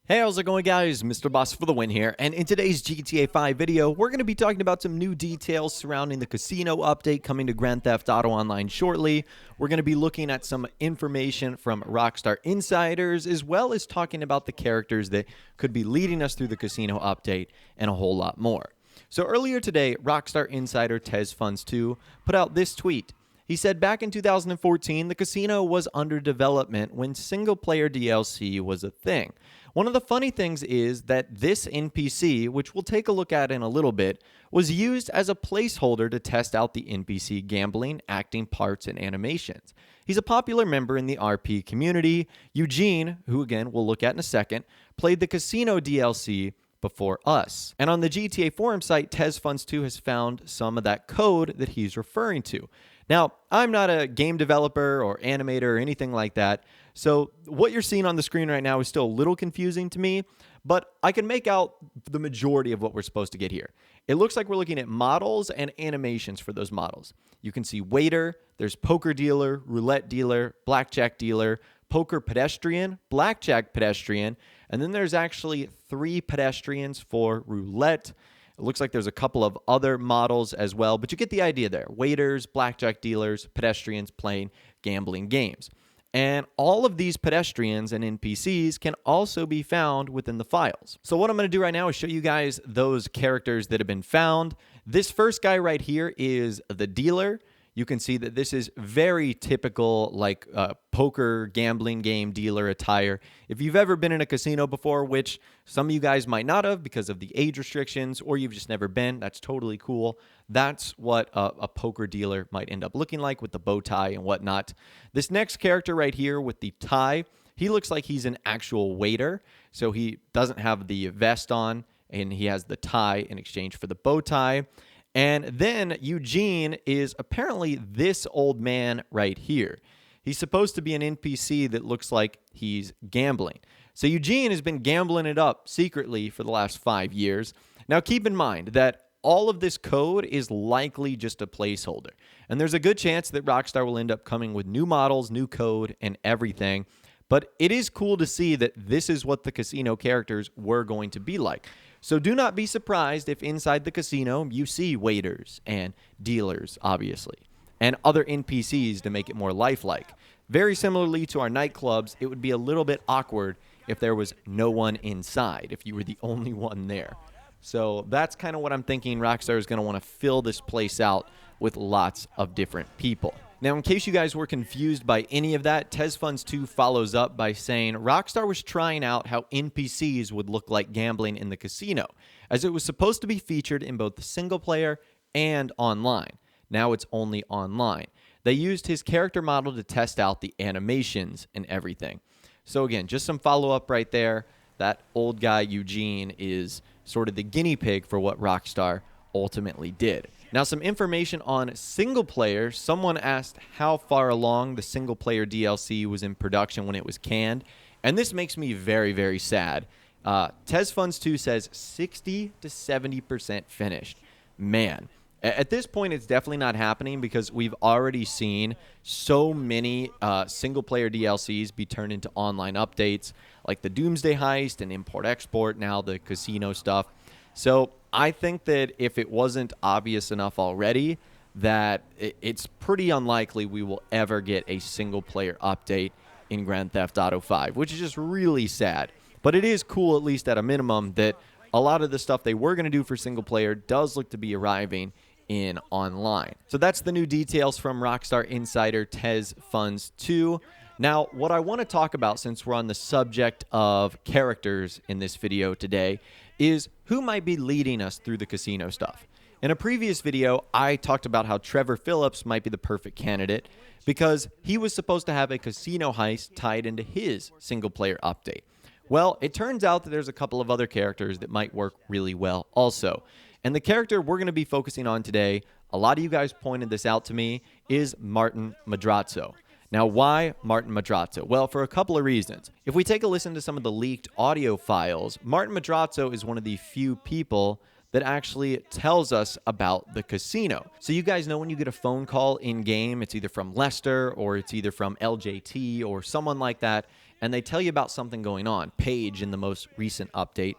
Hey, how's it going, guys? Mr. Boss for the win here, and in today's GTA 5 video, we're going to be talking about some new details surrounding the casino update coming to Grand Theft Auto Online shortly. We're going to be looking at some information from Rockstar Insiders, as well as talking about the characters that could be leading us through the casino update, and a whole lot more. So earlier today, Rockstar Insider TezFunds2 put out this tweet. He said back in 2014, the casino was under development when single-player DLC was a thing. One of the funny things is that this NPC, which we'll take a look at in a little bit, was used as a placeholder to test out the NPC gambling, acting parts, and animations. He's a popular member in the RP community. Eugene, who again we'll look at in a second, played the casino DLC before us. And on the GTA forum site, TezFunds2 has found some of that code that he's referring to. Now, I'm not a game developer or animator or anything like that, so what you're seeing on the screen right now is still a little confusing to me, but I can make out the majority of what we're supposed to get here. It looks like we're looking at models and animations for those models. You can see waiter, there's poker dealer, roulette dealer, blackjack dealer, poker pedestrian, blackjack pedestrian, and then there's actually 3 pedestrians for roulette. It looks like there's a couple of other models as well, but you get the idea there. Waiters, blackjack dealers, pedestrians playing gambling games. And all of these pedestrians and NPCs can also be found within the files. So what I'm going to do right now is show you guys those characters that have been found. This first guy right here is the dealer. You can see that this is very typical, like poker gambling game dealer attire. If you've ever been in a casino before, which some of you guys might not have because of the age restrictions, or you've just never been, that's totally cool. That's what a poker dealer might end up looking like with the bow tie and whatnot. This next character right here with the tie, he looks like he's an actual waiter. So he doesn't have the vest on, and he has the tie in exchange for the bow tie. And then Eugene is apparently this old man right here. He's supposed to be an NPC that looks like he's gambling. So Eugene has been gambling it up secretly for the last 5 years. Now keep in mind that all of this code is likely just a placeholder. And there's a good chance that Rockstar will end up coming with new models, new code, and everything. But it is cool to see that this is what the casino characters were going to be like. So do not be surprised if inside the casino you see waiters and dealers, obviously, and other NPCs to make it more lifelike. Very similarly to our nightclubs, it would be a little bit awkward if there was no one inside, if you were the only one there. So that's kind of what I'm thinking. Rockstar is going to want to fill this place out with lots of different people. Now, in case you guys were confused by any of that, TezFunds2 follows up by saying Rockstar was trying out how NPCs would look like gambling in the casino, as it was supposed to be featured in both the single player and online. Now it's only online. They used his character model to test out the animations and everything. So again, just some follow-up right there. That old guy, Eugene, is sort of the guinea pig for what Rockstar ultimately did. Now, some information on single player. Someone asked how far along the single player DLC was in production when it was canned, and this makes me very, very sad. TezFunds2 says 60 to 70% finished. Man, at this point, it's definitely not happening because we've already seen so many single player DLCs be turned into online updates, like the Doomsday Heist and Import-Export, now the casino stuff. So I think that if it wasn't obvious enough already, that it's pretty unlikely we will ever get a single-player update in Grand Theft Auto 5, which is just really sad. But it is cool, at least at a minimum, that a lot of the stuff they were going to do for single-player does look to be arriving in online. So that's the new details from Rockstar Insider TezFunds2. Now, what I want to talk about, since we're on the subject of characters in this video today, is who might be leading us through the casino stuff. In a previous video, I talked about how Trevor Phillips might be the perfect candidate because he was supposed to have a casino heist tied into his single-player update. Well, it turns out that there's a couple of other characters that might work really well also. And the character we're going to be focusing on today, a lot of you guys pointed this out to me, is Martin Madrazo. Now, why Martin Madrazo? Well, for a couple of reasons. If we take a listen to some of the leaked audio files, Martin Madrazo is one of the few people that actually tells us about the casino. So you guys know when you get a phone call in-game, it's either from Lester or it's either from LJT or someone like that, and they tell you about something going on. Paige, in the most recent update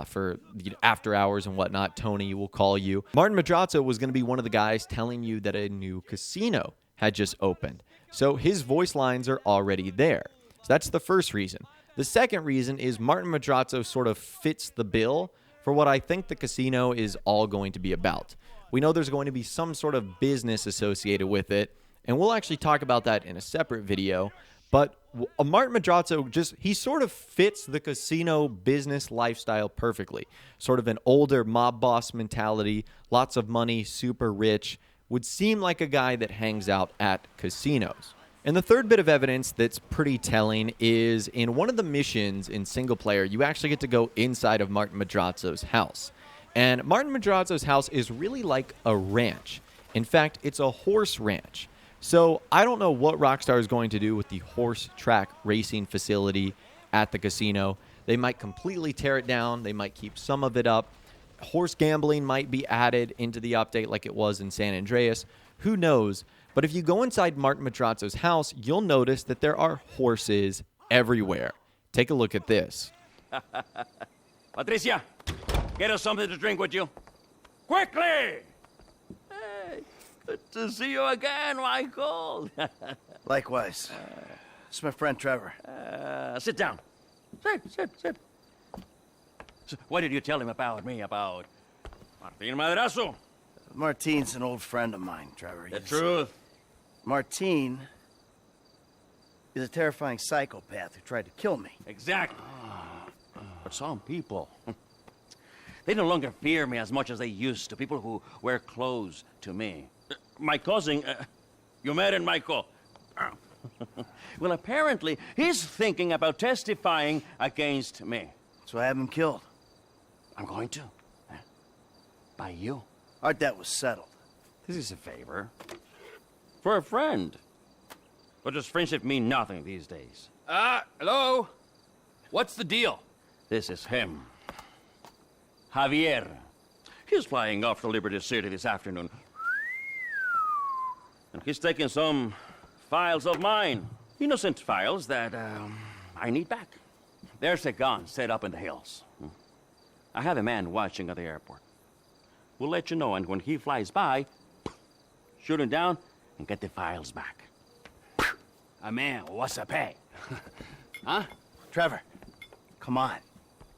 for the after hours and whatnot, Tony will call you. Martin Madrazo was going to be one of the guys telling you that a new casino had just opened. So his voice lines are already there. So that's the first reason. The second reason is Martin Madrazo sort of fits the bill for what I think the casino is all going to be about. We know there's going to be some sort of business associated with it, and we'll actually talk about that in a separate video. But Martin Madrazo he sort of fits the casino business lifestyle perfectly. Sort of an older mob boss mentality, lots of money, super rich, would seem like a guy that hangs out at casinos. And the third bit of evidence that's pretty telling is in one of the missions in single player, you actually get to go inside of Martin Madrazo's house. And Martin Madrazo's house is really like a ranch. In fact, it's a horse ranch. So I don't know what Rockstar is going to do with the horse track racing facility at the casino. They might completely tear it down. They might keep some of it up. Horse gambling might be added into the update like it was in San Andreas. Who knows? But if you go inside Martin Madrazo's house, you'll notice that there are horses everywhere. Take a look at this. Patricia, get us something to drink, would you? Quickly! Hey, good to see you again, Michael. Likewise. It's my friend Trevor. Sit down. Sit. So what did you tell him about me, about Martin Madrazo? Martine's an old friend of mine, Trevor. The truth. Martine is a terrifying psychopath who tried to kill me. Exactly. But some people, they no longer fear me as much as they used to. People who wear clothes to me. My cousin, you met him, Michael. Well, apparently, he's thinking about testifying against me. So I have him killed. I'm going to. By you. Our debt was settled. This is a favor. For a friend. But does friendship mean nothing these days? Hello? What's the deal? This is him. Javier. He's flying off to Liberty City this afternoon. And he's taking some files of mine. Innocent files that, I need back. There's a gun set up in the hills. I have a man watching at the airport. We'll let you know, and when he flies by, shoot him down and get the files back. Man, what's the pay? Huh? Trevor, come on.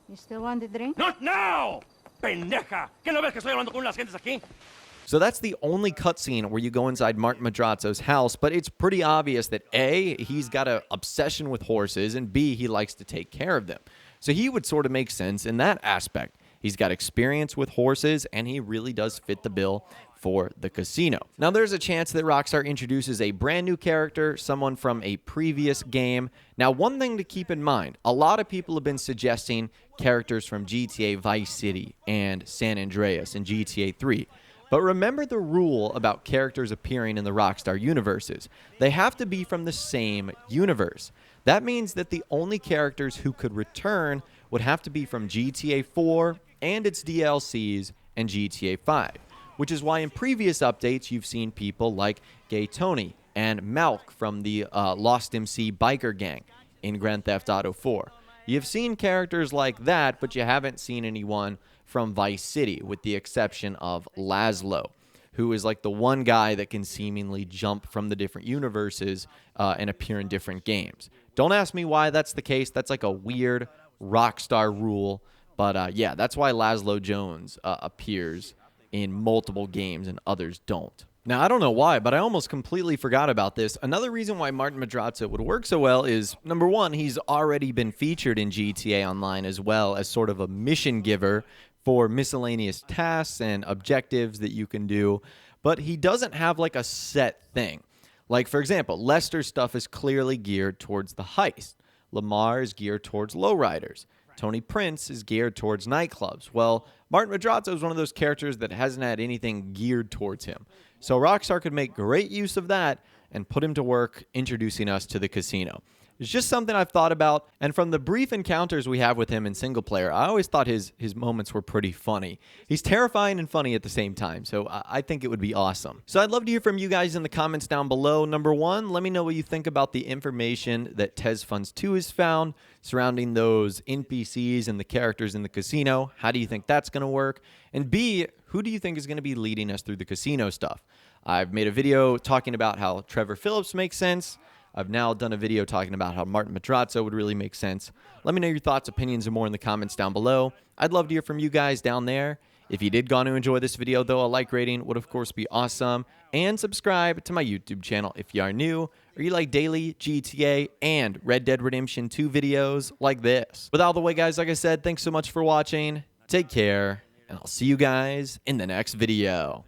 You still want the drink? Not now! Pendeja! ¿Qué no ves que estoy hablando con las gentes aquí? So that's the only cutscene where you go inside Martin Madrazo's house, but it's pretty obvious that A, he's got an obsession with horses, and B, he likes to take care of them. So he would sort of make sense in that aspect. He's got experience with horses, and he really does fit the bill for the casino. Now, there's a chance that Rockstar introduces a brand new character, someone from a previous game. Now, one thing to keep in mind, a lot of people have been suggesting characters from GTA Vice City and San Andreas and GTA 3. But remember the rule about characters appearing in the Rockstar universes. They have to be from the same universe. That means that the only characters who could return would have to be from GTA 4 and its DLCs and GTA 5, which is why in previous updates you've seen people like Gay Tony and Malk from the Lost MC biker gang in Grand Theft Auto 4. You've seen characters like that, but you haven't seen anyone from Vice City, with the exception of Laszlo, who is like the one guy that can seemingly jump from the different universes and appear in different games. Don't ask me why that's the case. That's like a weird Rockstar rule. But yeah, that's why Laszlo Jones appears in multiple games and others don't. Now, I don't know why, but I almost completely forgot about this. Another reason why Martin Madrazo would work so well is, number one, he's already been featured in GTA Online as well as sort of a mission giver for miscellaneous tasks and objectives that you can do. But he doesn't have like a set thing. Like, for example, Lester's stuff is clearly geared towards the heist. Lamar is geared towards lowriders. Tony Prince is geared towards nightclubs. Well, Martin Madrazo is one of those characters that hasn't had anything geared towards him. So Rockstar could make great use of that and put him to work introducing us to the casino. It's just something I've thought about, and from the brief encounters we have with him in single player, I always thought his moments were pretty funny. He's terrifying and funny at the same time, so I think it would be awesome. So I'd love to hear from you guys in the comments down below. Number one, let me know what you think about the information that Tez Funds 2 has found surrounding those NPCs and the characters in the casino. How do you think that's going to work? And B, who do you think is going to be leading us through the casino stuff? I've made a video talking about how Trevor Phillips makes sense. I've now done a video talking about how Martin Matrazzo would really make sense. Let me know your thoughts, opinions, and more in the comments down below. I'd love to hear from you guys down there. If you did go on to enjoy this video, though, a like rating would, of course, be awesome. And subscribe to my YouTube channel if you are new or you like daily GTA and Red Dead Redemption 2 videos like this. With all the way, guys, like I said, thanks so much for watching. Take care, and I'll see you guys in the next video.